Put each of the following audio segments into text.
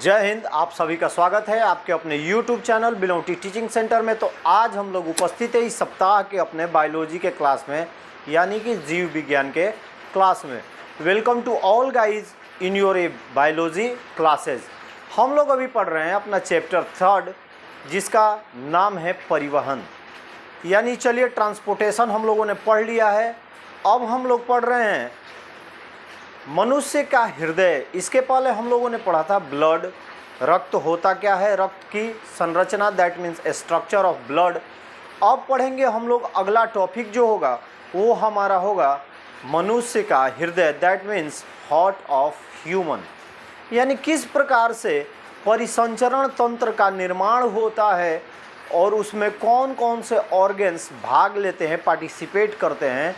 जय हिंद। आप सभी का स्वागत है आपके अपने YouTube चैनल बिलोटी टीचिंग सेंटर में। तो आज हम लोग उपस्थित है इस सप्ताह के अपने बायोलॉजी के क्लास में, यानी कि जीव विज्ञान के क्लास में। Welcome to all guys in your biology classes. हम लोग अभी पढ़ रहे हैं अपना चैप्टर 3 जिसका नाम है परिवहन, यानी चलिए ट्रांसपोर्टेशन हम लोगों ने पढ़ लिया है। अब हम लोग पढ़ रहे हैं मनुष्य का हृदय। इसके पहले हम लोगों ने पढ़ा था ब्लड, रक्त होता क्या है, रक्त की संरचना, that means structure of blood. अब पढ़ेंगे हम लोग अगला टॉपिक जो होगा वो हमारा होगा मनुष्य का हृदय, that means heart of human, यानी किस प्रकार से परिसंचरण तंत्र का निर्माण होता है और उसमें कौन कौन से ऑर्गन्स भाग लेते हैं, पार्टिसिपेट करते हैं,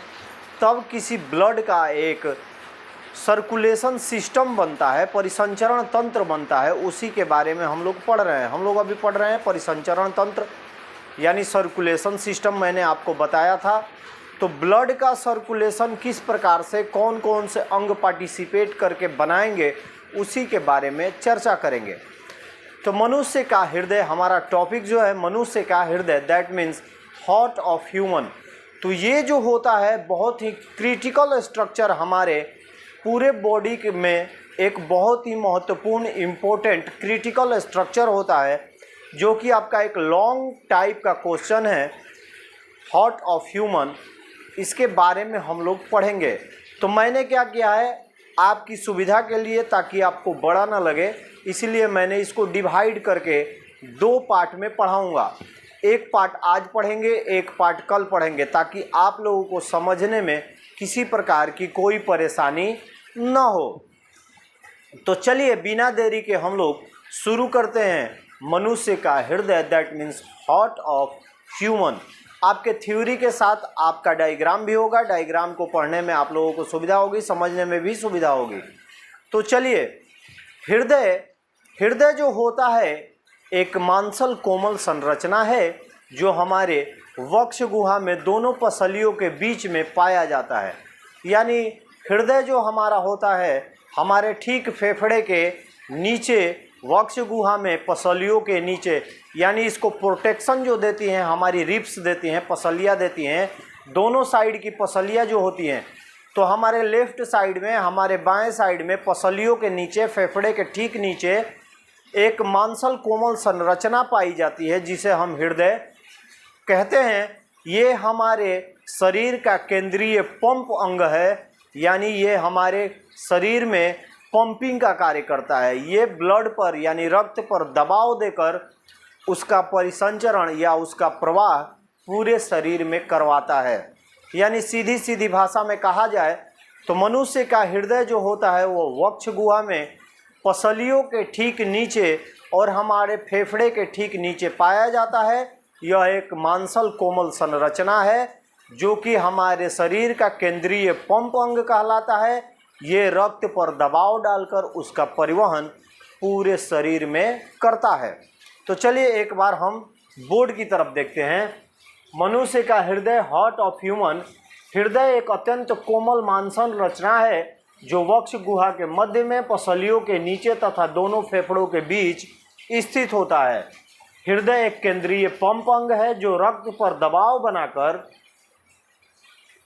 तब किसी ब्लड का एक सर्कुलेशन सिस्टम बनता है, परिसंचरण तंत्र बनता है। उसी के बारे में हम लोग पढ़ रहे हैं। हम लोग अभी पढ़ रहे हैं परिसंचरण तंत्र यानी सर्कुलेशन सिस्टम। मैंने आपको बताया था। तो ब्लड का सर्कुलेशन किस प्रकार से कौन कौन से अंग पार्टिसिपेट करके बनाएंगे, उसी के बारे में चर्चा करेंगे। तो मनुष्य का हृदय हमारा टॉपिक जो है, मनुष्य का हृदय, that means heart of human. तो ये जो होता है बहुत ही क्रिटिकल स्ट्रक्चर, हमारे पूरे बॉडी में एक बहुत ही महत्वपूर्ण इम्पोर्टेंट क्रिटिकल स्ट्रक्चर होता है, जो कि आपका एक लॉन्ग टाइप का क्वेश्चन है, हार्ट ऑफ ह्यूमन। इसके बारे में हम लोग पढ़ेंगे। तो मैंने क्या किया है, आपकी सुविधा के लिए, ताकि आपको बड़ा ना लगे, इसीलिए मैंने इसको डिवाइड करके 2 पार्ट में पढ़ाऊँगा। एक पार्ट आज पढ़ेंगे, एक पार्ट कल पढ़ेंगे, ताकि आप लोगों को समझने में किसी प्रकार की कोई परेशानी न हो। तो चलिए बिना देरी के हम लोग शुरू करते हैं मनुष्य का हृदय, that means heart of human. आपके थ्योरी के साथ आपका डायग्राम भी होगा। डायग्राम को पढ़ने में आप लोगों को सुविधा होगी, समझने में भी सुविधा होगी। तो चलिए, हृदय जो होता है एक मांसल कोमल संरचना है, जो हमारे वक्ष गुहा में दोनों पसलियों के बीच में पाया जाता है। यानी हृदय जो हमारा होता है हमारे ठीक फेफड़े के नीचे, वक्ष गुहा में पसलियों के नीचे, यानी इसको प्रोटेक्शन जो देती हैं, हमारी रिब्स देती हैं, पसलियाँ देती हैं, दोनों साइड की पसलियाँ जो होती हैं। तो हमारे लेफ्ट साइड में, हमारे बाएं साइड में पसलियों के नीचे, फेफड़े के ठीक नीचे एक मांसल कोमल संरचना पाई जाती है, जिसे हम हृदय कहते हैं। ये हमारे शरीर का केंद्रीय पंप अंग है, यानी ये हमारे शरीर में पंपिंग का कार्य करता है। ये ब्लड पर यानी रक्त पर दबाव देकर उसका परिसंचरण या उसका प्रवाह पूरे शरीर में करवाता है। यानी सीधी सीधी भाषा में कहा जाए तो मनुष्य का हृदय जो होता है वो वक्ष गुहा में पसलियों के ठीक नीचे और हमारे फेफड़े के ठीक नीचे पाया जाता है। यह एक मांसल कोमल संरचना है, जो कि हमारे शरीर का केंद्रीय पंप अंग कहलाता है। ये रक्त पर दबाव डालकर उसका परिवहन पूरे शरीर में करता है। तो चलिए एक बार हम बोर्ड की तरफ देखते हैं। मनुष्य का हृदय, हार्ट ऑफ ह्यूमन। हृदय एक अत्यंत कोमल मांसल रचना है, जो वक्ष गुहा के मध्य में पसलियों के नीचे तथा दोनों फेफड़ों के बीच स्थित होता है। हृदय एक केंद्रीय पंप अंग है, जो रक्त पर दबाव बनाकर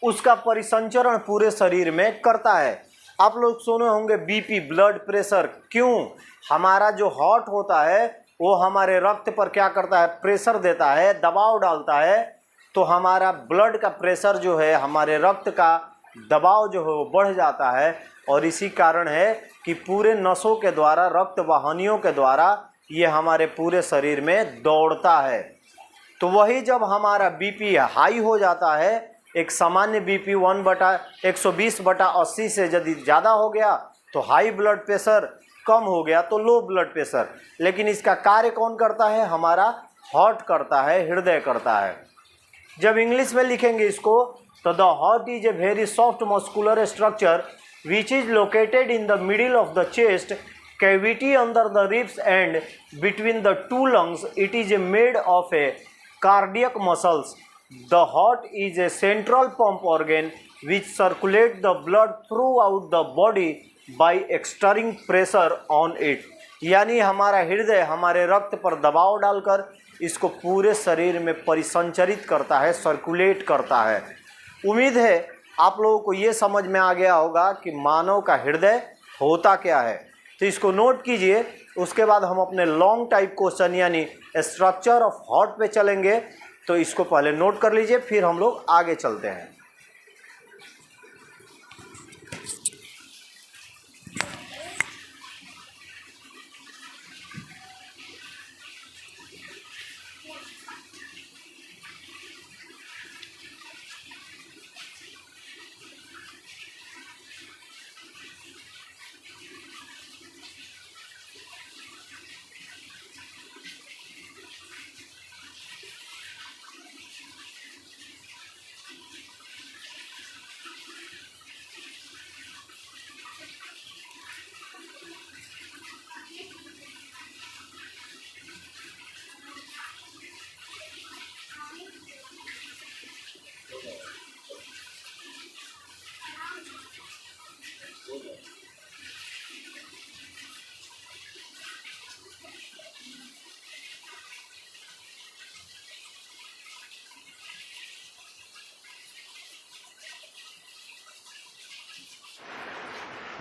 उसका परिसंचरण पूरे शरीर में करता है। आप लोग सुने होंगे बीपी, ब्लड प्रेशर। क्यों? हमारा जो हार्ट होता है वो हमारे रक्त पर क्या करता है, प्रेशर देता है, दबाव डालता है। तो हमारा ब्लड का प्रेशर जो है, हमारे रक्त का दबाव जो है वो बढ़ जाता है, और इसी कारण है कि पूरे नसों के द्वारा, रक्त वाहिनियों के द्वारा ये हमारे पूरे शरीर में दौड़ता है। तो वही जब हमारा बीपी हाई हो जाता है, एक सामान्य बीपी 1/120/80 से यदि ज़्यादा हो गया तो हाई ब्लड प्रेशर, कम हो गया तो लो ब्लड प्रेशर। लेकिन इसका कार्य कौन करता है? हमारा हार्ट करता है, हृदय करता है। जब इंग्लिश में लिखेंगे इसको तो the heart is a very soft muscular structure which is located in the middle of the chest cavity under the ribs and between the 2 lungs. It is made of a cardiac muscles. The heart is a central pump organ which circulates the blood throughout the body by exerting pressure on it. यानी हमारा हृदय हमारे रक्त पर दबाव डालकर इसको पूरे शरीर में परिसंचरित करता है, सर्कुलेट करता है। उम्मीद है आप लोगों को ये समझ में आ गया होगा कि मानव का हृदय होता क्या है। तो इसको नोट कीजिए। उसके बाद हम अपने लॉन्ग टाइप क्वेश्चन यानी स्ट्रक्चर ऑफ हार्ट पे चलेंगे। तो इसको पहले नोट कर लीजिए, फिर हम लोग आगे चलते हैं।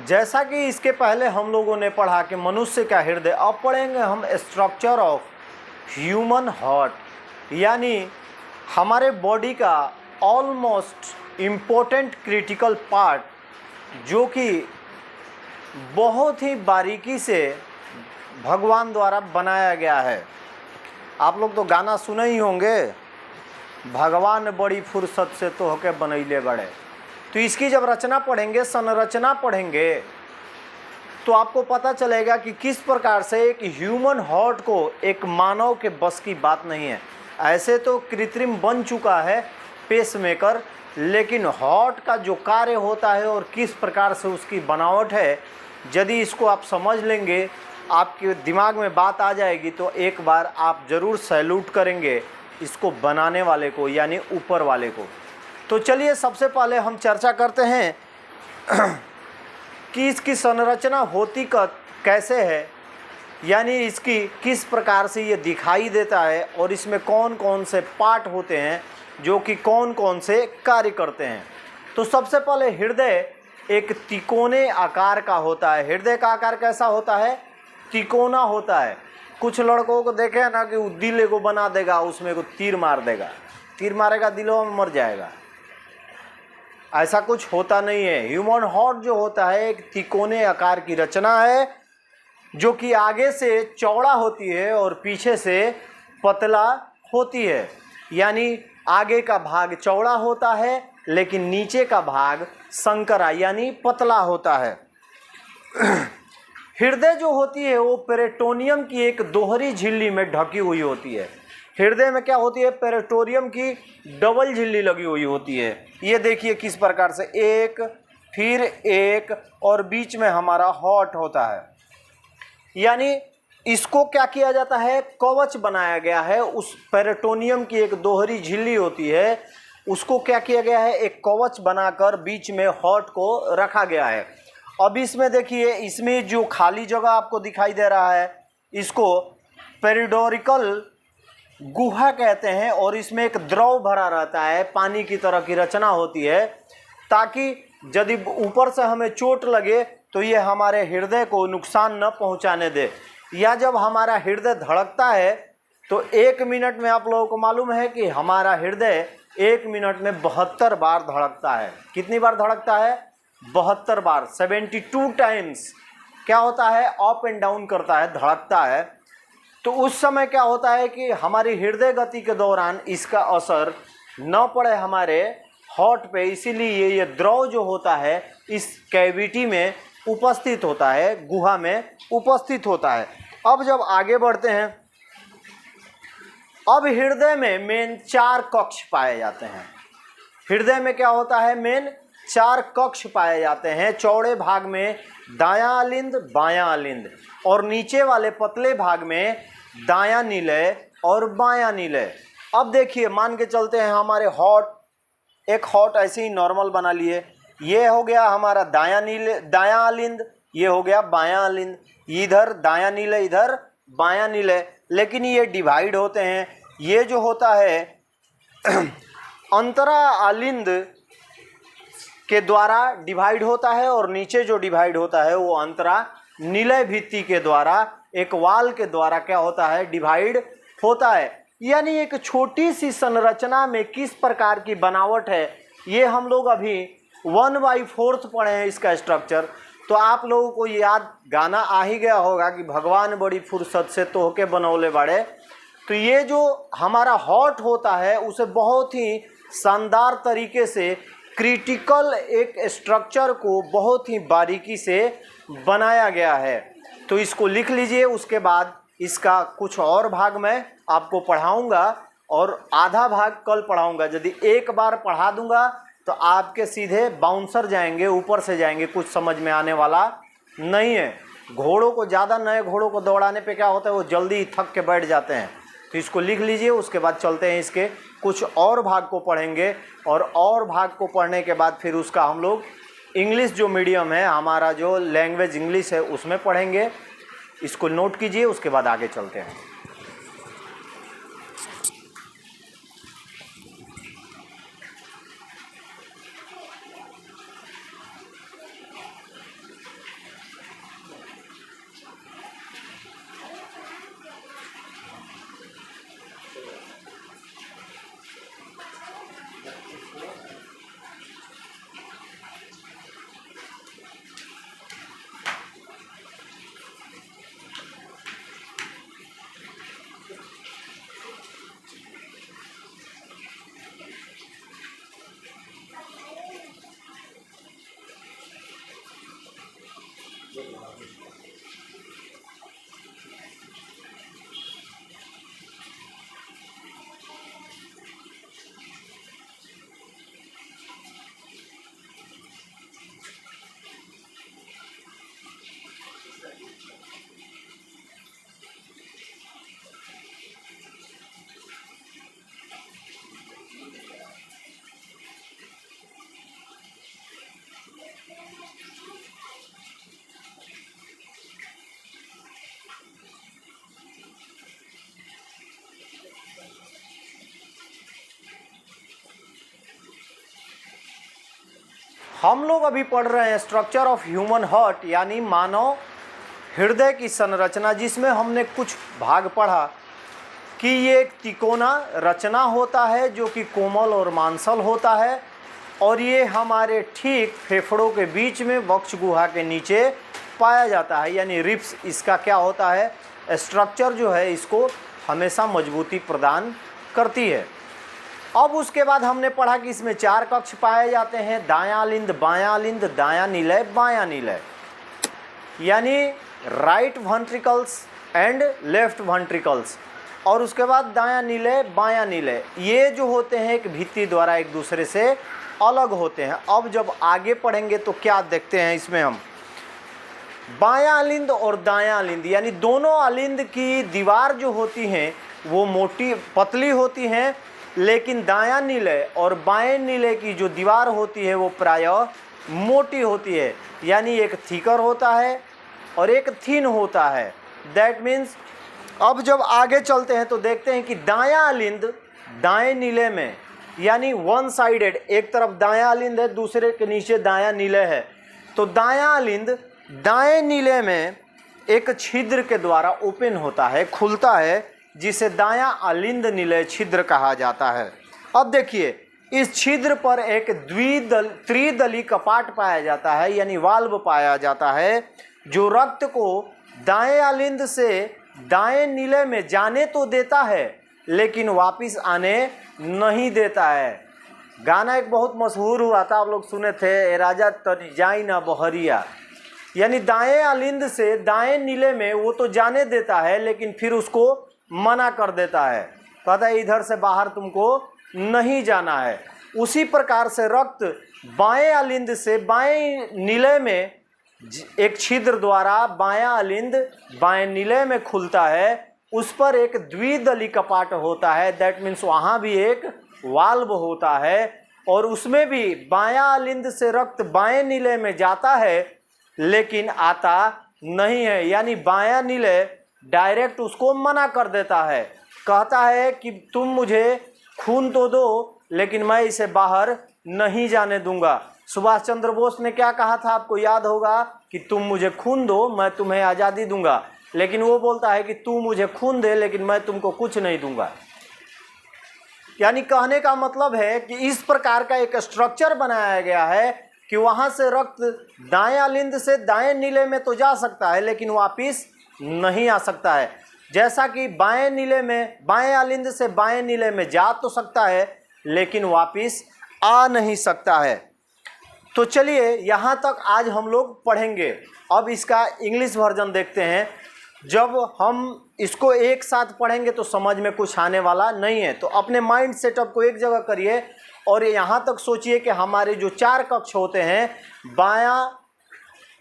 जैसा कि इसके पहले हम लोगों ने पढ़ा कि मनुष्य का हृदय, अब पढ़ेंगे हम स्ट्रक्चर ऑफ ह्यूमन हार्ट, यानी हमारे बॉडी का ऑलमोस्ट इम्पोर्टेंट क्रिटिकल पार्ट, जो कि बहुत ही बारीकी से भगवान द्वारा बनाया गया है। आप लोग तो गाना सुने ही होंगे, भगवान बड़ी फुर्सत से तो होके बनैले बड़े। तो इसकी जब रचना पढ़ेंगे, संरचना पढ़ेंगे, तो आपको पता चलेगा कि किस प्रकार से एक ह्यूमन हार्ट को एक मानव के बस की बात नहीं है। ऐसे तो कृत्रिम बन चुका है पेसमेकर, लेकिन हार्ट का जो कार्य होता है और किस प्रकार से उसकी बनावट है, यदि इसको आप समझ लेंगे, आपके दिमाग में बात आ जाएगी, तो एक बार आप ज़रूर सैल्यूट करेंगे इसको बनाने वाले को, यानी ऊपर वाले को। तो चलिए सबसे पहले हम चर्चा करते हैं कि इसकी संरचना होती कैसे है, यानी इसकी किस प्रकार से ये दिखाई देता है और इसमें कौन कौन से पार्ट होते हैं जो कि कौन कौन से कार्य करते हैं। तो सबसे पहले हृदय एक तिकोने आकार का होता है। हृदय का आकार कैसा होता है? तिकोना होता है। कुछ लड़कों को देखे ना कि वो दिल को बना देगा, उसमें को तीर मार देगा, तीर मारेगा दिलों में मर जाएगा। ऐसा कुछ होता नहीं है। ह्यूमन हार्ट जो होता है एक तिकोने आकार की रचना है, जो कि आगे से चौड़ा होती है और पीछे से पतला होती है। यानी आगे का भाग चौड़ा होता है, लेकिन नीचे का भाग संकरा यानी पतला होता है। हृदय जो होती है वो पेरिटोनियम की एक दोहरी झिल्ली में ढकी हुई होती है। हृदय में क्या होती है? पेरिटोनियम की डबल झिल्ली लगी हुई होती है। ये देखिए किस प्रकार से, एक फिर एक और बीच में हमारा हार्ट होता है। यानी इसको क्या किया जाता है? कवच बनाया गया है। उस पेरिटोनियम की एक दोहरी झिल्ली होती है, उसको क्या किया गया है? एक कवच बनाकर बीच में हार्ट को रखा गया है। अब इसमें देखिए, इसमें जो खाली जगह आपको दिखाई दे रहा है, इसको पेरिडोरिकल गुहा कहते हैं और इसमें एक द्रव भरा रहता है, पानी की तरह की रचना होती है, ताकि यदि ऊपर से हमें चोट लगे तो ये हमारे हृदय को नुकसान न पहुंचाने दे। या जब हमारा हृदय धड़कता है तो 1 मिनट में, आप लोगों को मालूम है कि हमारा हृदय 1 मिनट में 72 बार धड़कता है। कितनी बार धड़कता है? 72 बार, 72 टाइम्स क्या होता है? अप एंड डाउन करता है, धड़कता है। तो उस समय क्या होता है कि हमारी हृदय गति के दौरान इसका असर न पड़े हमारे हार्ट पे, इसीलिए ये द्रव जो होता है इस कैविटी में उपस्थित होता है, गुहा में उपस्थित होता है। अब जब आगे बढ़ते हैं, अब हृदय में मेन 4 कक्ष पाए जाते हैं। हृदय में क्या होता है? मेन 4 कक्ष पाए जाते हैं। चौड़े भाग में दायां अलिंद, बायां अलिंद, और नीचे वाले पतले भाग में दायां निलय और बायां निलय। अब देखिए, मान के चलते हैं हमारे हार्ट, एक हार्ट ऐसे ही नॉर्मल बना लिए। ये हो गया हमारा दायां अलिंद, ये हो गया बायां अलिंद। इधर दायां नीले, इधर बायां नीले, लेकिन ये डिवाइड होते हैं। ये जो होता है अंतरा आलिंद के द्वारा डिवाइड होता है, और नीचे जो डिवाइड होता है वो अंतरा निलय भित्ति के द्वारा, एक वाल के द्वारा क्या होता है, डिवाइड होता है। यानी एक छोटी सी संरचना में किस प्रकार की बनावट है, ये हम लोग अभी 1/4 पढ़े हैं इसका स्ट्रक्चर। तो आप लोगों को याद गाना आ ही गया होगा कि भगवान बड़ी फुर्सत से तोहके बनौले बड़े। तो ये जो हमारा हॉट होता है उसे बहुत ही शानदार तरीके से क्रिटिकल एक स्ट्रक्चर को बहुत ही बारीकी से बनाया गया है। तो इसको लिख लीजिए, उसके बाद इसका कुछ और भाग मैं आपको पढ़ाऊंगा और आधा भाग कल पढ़ाऊंगा। यदि एक बार पढ़ा दूंगा तो आपके सीधे बाउंसर जाएंगे, ऊपर से जाएंगे, कुछ समझ में आने वाला नहीं है। घोड़ों को ज़्यादा, नए घोड़ों को दौड़ाने पे क्या होता है, वो जल्दी ही थक के बैठ जाते हैं। तो इसको लिख लीजिए, उसके बाद चलते हैं इसके कुछ और भाग को पढ़ेंगे, और भाग को पढ़ने के बाद फिर उसका हम लोग इंग्लिश जो मीडियम है, हमारा जो लैंग्वेज इंग्लिश है, उसमें पढ़ेंगे। इसको नोट कीजिए, उसके बाद आगे चलते हैं। हम लोग अभी पढ़ रहे हैं स्ट्रक्चर ऑफ ह्यूमन हार्ट, यानी मानव हृदय की संरचना, जिसमें हमने कुछ भाग पढ़ा कि ये एक तिकोना रचना होता है जो कि कोमल और मांसल होता है, और ये हमारे ठीक फेफड़ों के बीच में वक्ष गुहा के नीचे पाया जाता है। यानी रिब्स इसका क्या होता है, स्ट्रक्चर जो है इसको हमेशा मजबूती प्रदान करती है। अब उसके बाद हमने पढ़ा कि इसमें 4 कक्ष पाए जाते हैं, दायां लिंद, बायां लिंद, दायां निलय, बायां निलय, यानी right ventricles and left ventricles, और उसके बाद दायां निलय, बायां निलय। ये जो होते हैं एक भित्ति द्वारा एक दूसरे से अलग होते हैं। अब जब आगे पढ़ेंगे तो क्या देखते हैं इसमें हम, बायां अलिंद और दायां अलिंद, यानी दोनों अलिंद की दीवार जो होती हैं वो मोटी पतली होती हैं, लेकिन दायां निलय और बाएं निलय की जो दीवार होती है वो प्रायः मोटी होती है। यानी एक थिकर होता है और एक थिन होता है। दैट मीन्स अब जब आगे चलते हैं तो देखते हैं कि दायां अलिंद दाएं निलय में, यानी वन साइडेड, एक तरफ दायां अलिंद है, दूसरे के नीचे दायां निलय है। तो दायां अलिंद दाएं निलय में एक छिद्र के द्वारा ओपन होता है, खुलता है, जिसे दायां अलिंद निलय छिद्र कहा जाता है। अब देखिए, इस छिद्र पर एक त्रिदली कपाट पाया जाता है, यानी वाल्व पाया जाता है, जो रक्त को दाएं अलिंद से दाएं निलय में जाने तो देता है लेकिन वापस आने नहीं देता है। गाना एक बहुत मशहूर हुआ था, आप लोग सुने थे, ए राजा तनी जाई ना बहरिया, यानी दाएं अलिंद से दाएं निलय में वो तो जाने देता है लेकिन फिर उसको मना कर देता है, कहता है इधर से बाहर तुमको नहीं जाना है। उसी प्रकार से रक्त बाएं अलिंद से बाएं निलय में एक छिद्र द्वारा बायां अलिंद बाएं निलय में खुलता है, उस पर एक द्विदली कपाट होता है। दैट मीन्स वहाँ भी एक वाल्व होता है, और उसमें भी बायां अलिंद से रक्त बाएं निलय में जाता है लेकिन आता नहीं है, यानी बायां निलय डायरेक्ट उसको मना कर देता है, कहता है कि तुम मुझे खून तो दो लेकिन मैं इसे बाहर नहीं जाने दूंगा। सुभाष चंद्र बोस ने क्या कहा था, आपको याद होगा कि तुम मुझे खून दो मैं तुम्हें आज़ादी दूंगा, लेकिन वो बोलता है कि तू मुझे खून दे लेकिन मैं तुमको कुछ नहीं दूंगा। यानी कहने का मतलब है कि इस प्रकार का एक स्ट्रक्चर बनाया गया है कि वहां से रक्त दाएं अलिंद से दाएं नीले में तो जा सकता है लेकिन वापिस नहीं आ सकता है, जैसा कि बाएं नीले में, बाएं अलिंद से बाएं नीले में जा तो सकता है लेकिन वापिस आ नहीं सकता है। तो चलिए यहाँ तक आज हम लोग पढ़ेंगे। अब इसका इंग्लिश वर्जन देखते हैं। जब हम इसको एक साथ पढ़ेंगे तो समझ में कुछ आने वाला नहीं है, तो अपने माइंड सेटअप को एक जगह करिए और यहाँ तक सोचिए कि हमारे जो 4 कक्ष होते हैं, बायां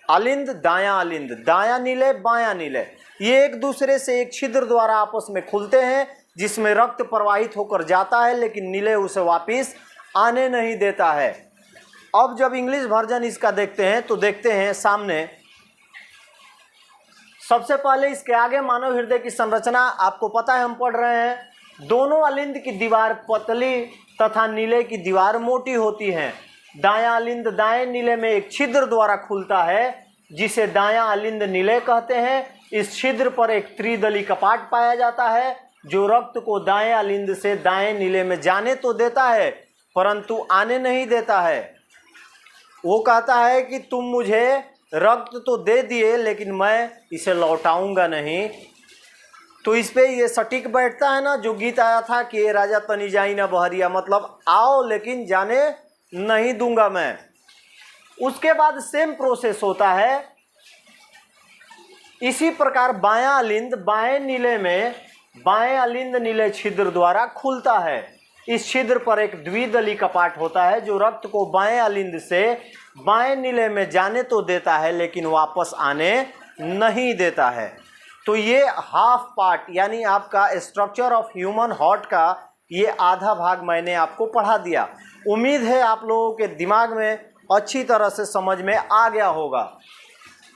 अलिंद, दायां अलिंद, दायां नीले, बायां नीले, ये एक दूसरे से एक छिद्र द्वारा आपस में खुलते हैं जिसमें रक्त प्रवाहित होकर जाता है लेकिन नीले उसे वापिस आने नहीं देता है। अब जब इंग्लिश वर्जन इसका देखते हैं तो देखते हैं सामने, सबसे पहले इसके आगे मानव हृदय की संरचना आपको पता है, हम पढ़ रहे हैं। दोनों अलिंद की दीवार पतली तथा नीले की दीवार मोटी होती है। दायां अलिंद दाएं नीले में एक छिद्र द्वारा खुलता है जिसे दायां अलिंद नीले कहते हैं। इस छिद्र पर एक त्रिदली कपाट पाया जाता है जो रक्त को दाएं अलिंद से दाएं नीले में जाने तो देता है परंतु आने नहीं देता है। वो कहता है कि तुम मुझे रक्त तो दे दिए लेकिन मैं इसे लौटाऊंगा नहीं। तो इस पे ये सटीक बैठता है ना जो गीत आया था कि ये राजा तनी जाई ना बहरिया, मतलब आओ लेकिन जाने नहीं दूंगा मैं। उसके बाद सेम प्रोसेस होता है। इसी प्रकार बायां अलिंद बाएं नीले में, बाएं अलिंद नीले छिद्र द्वारा खुलता है। इस छिद्र पर एक द्विदली कपाट होता है जो रक्त को बाएं अलिंद से बाएं नीले में जाने तो देता है लेकिन वापस आने नहीं देता है। तो ये हाफ पार्ट यानी आपका स्ट्रक्चर ऑफ ह्यूमन हार्ट का ये आधा भाग मैंने आपको पढ़ा दिया। उम्मीद है आप लोगों के दिमाग में अच्छी तरह से समझ में आ गया होगा।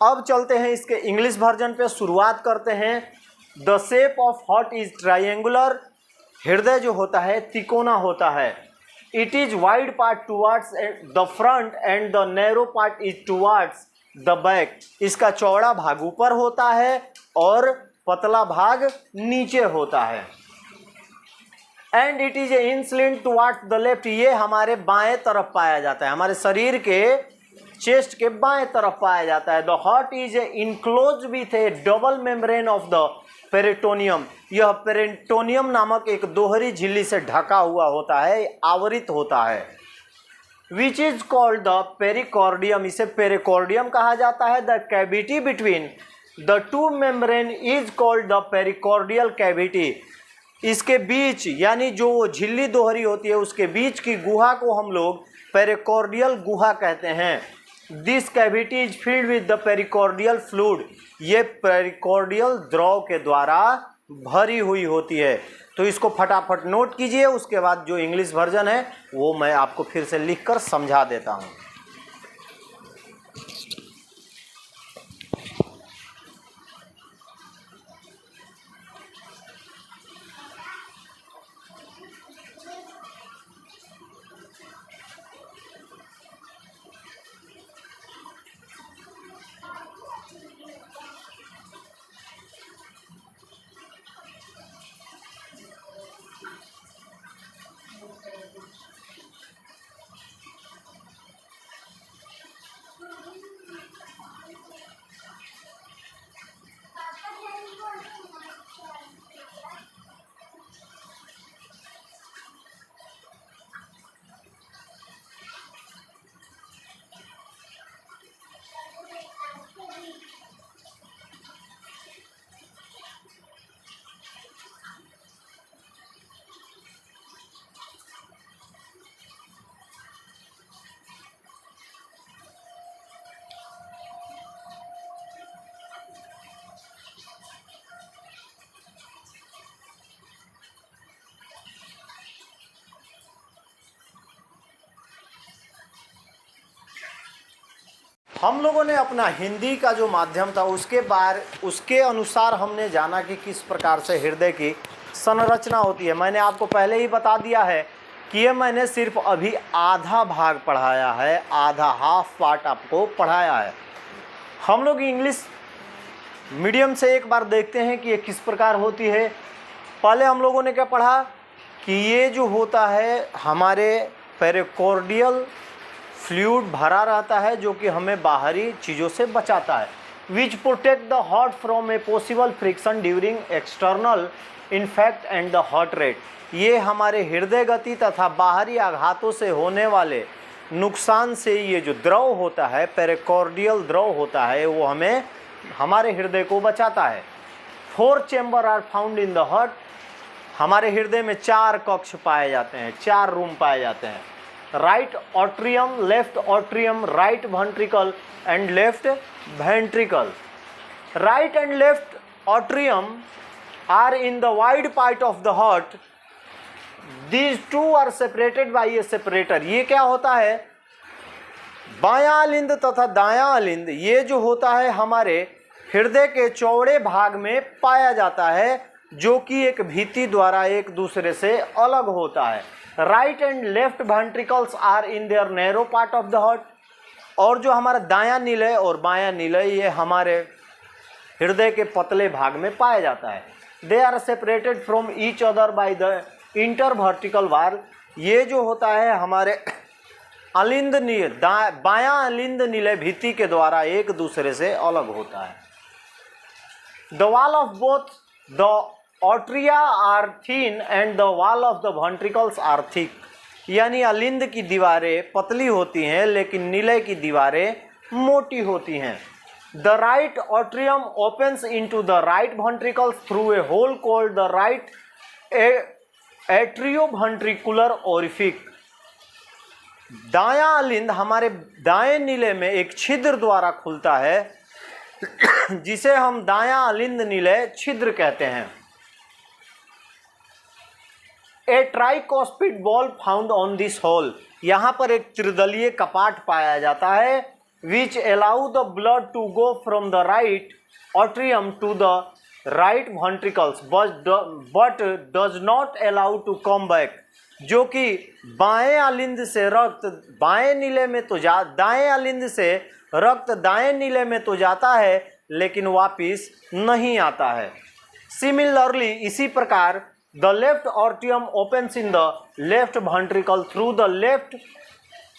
अब चलते हैं इसके इंग्लिश वर्जन पे, शुरुआत करते हैं। The shape of heart is triangular, हृदय जो होता है तिकोना होता है। It is wide part towards the front end the narrow part is towards the back. इसका चौड़ा भाग ऊपर होता है और पतला भाग नीचे होता है। And it is inclined towards the left, ये हमारे बाएं तरफ पाया जाता है, हमारे शरीर के चेस्ट के बाएं तरफ पाया जाता है। The heart is enclose with A double membrane of the peritoneum, यह पेरिटोनियम नामक एक दोहरी झिल्ली से ढका हुआ होता है, आवृत होता है। Which is called the pericardium, इसे पेरिकॉर्डियम कहा जाता है। The cavity between the two membrane is called the pericardial cavity, इसके बीच यानी जो झिल्ली दोहरी होती है उसके बीच की गुहा को हम लोग पेरिकॉर्डियल गुहा कहते हैं। This cavity is filled with the pericardial fluid, ये पेरिकॉर्डियल द्रव के द्वारा भरी हुई होती है। तो इसको फटाफट नोट कीजिए, उसके बाद जो इंग्लिश वर्जन है वो मैं आपको फिर से लिखकर समझा देता हूँ। हम लोगों ने अपना हिंदी का जो माध्यम था उसके अनुसार हमने जाना कि किस प्रकार से हृदय की संरचना होती है। मैंने आपको पहले ही बता दिया है कि ये मैंने सिर्फ अभी आधा भाग पढ़ाया है, आधा हाफ पार्ट आपको पढ़ाया है। हम लोग इंग्लिश मीडियम से एक बार देखते हैं कि ये किस प्रकार होती है। पहले हम लोगों ने क्या पढ़ा कि ये जो होता है हमारे पेरिकार्डियल फ्लूइड भरा रहता है जो कि हमें बाहरी चीज़ों से बचाता है। विच protect the heart from a possible friction during external infect and the heart rate. ये हमारे हृदय गति तथा बाहरी आघातों से होने वाले नुकसान से ये जो द्रव होता है, पेरिकार्डियल द्रव होता है, वो हमें हमारे हृदय को बचाता है। 4 chamber are found in the heart. हमारे हृदय में 4 कक्ष पाए जाते हैं, 4 रूम पाए जाते हैं। Right atrium, left atrium, right ventricle and left ventricle. Right and left atrium are in the wide part of the heart. These two are separated by a separator। ये क्या होता है, बायां अलिंद तथा दायां अलिंद ये जो होता है हमारे हृदय के चौड़े भाग में पाया जाता है जो कि एक भित्ति द्वारा एक दूसरे से अलग होता है। Right and left ventricles are in their narrow part of the heart. और जो हमारा दायां निलय और बायां निलय ये हमारे हृदय के पतले भाग में पाया जाता है। They are separated from each other by the interventricular wall. ये जो होता है हमारे अलिंद निलय, बायां अलिंद निलय भित्ति के द्वारा एक दूसरे से अलग होता है। The wall of both the atria are thin and the wall of the ventricles are thick. यानी अलिंद की दीवारें पतली होती हैं लेकिन निलय की दीवारें मोटी होती हैं। The right atrium opens into the right ventricles through a hole called the right atrioventricular orifice. दायां अलिंद हमारे दाएं निलय में एक छिद्र द्वारा खुलता है जिसे हम दायां अलिंद निलय छिद्र कहते हैं। A tricuspid valve found on this hole. यहाँ पर एक त्रिदलीय कपाट पाया जाता है which allow the blood to go from the right atrium to the right ventricles but does not allow to come back. जो कि बाएं अलिंद से रक्त बाएं नीले में तो दाएं अलिंद से रक्त दाएं नीले में तो जाता है लेकिन वापिस नहीं आता है। सिमिलरली इसी प्रकार the left ऑर्टियम opens in the left ventricle through the left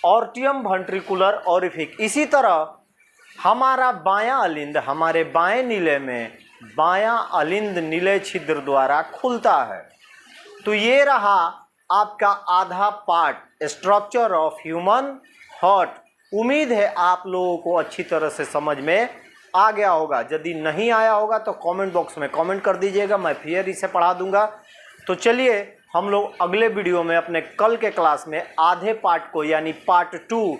ऑर्टियम ventricular ओरिफिक। इसी तरह हमारा बायां अलिंद हमारे बाएं नीले में बायां अलिंद निलय छिद्र द्वारा खुलता है। तो ये रहा आपका आधा part structure of human heart. उम्मीद है आप लोगों को अच्छी तरह से समझ में आ गया होगा। यदि नहीं आया होगा तो कमेंट बॉक्स में कमेंट कर दीजिएगा, मैं फिर इसे पढ़ा दूंगा। तो चलिए हम लोग अगले वीडियो में अपने कल के क्लास में आधे पार्ट को यानी part 2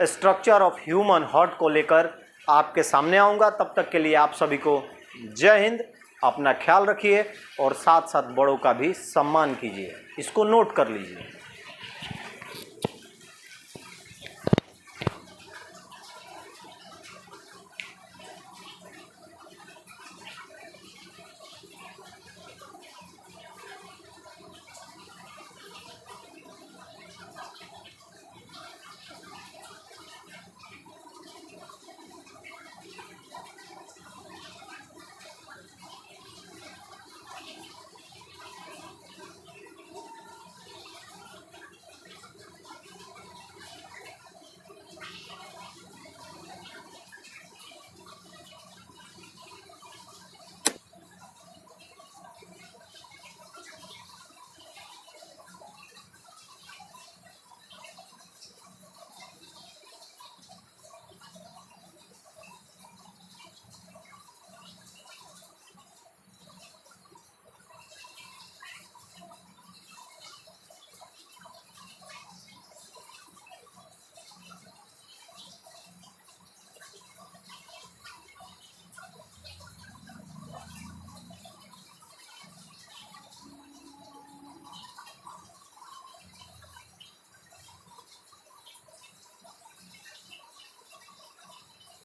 structure of human heart को लेकर आपके सामने आऊँगा। तब तक के लिए आप सभी को जय हिंद। अपना ख्याल रखिए और साथ साथ बड़ों का भी सम्मान कीजिए। इसको नोट कर लीजिए।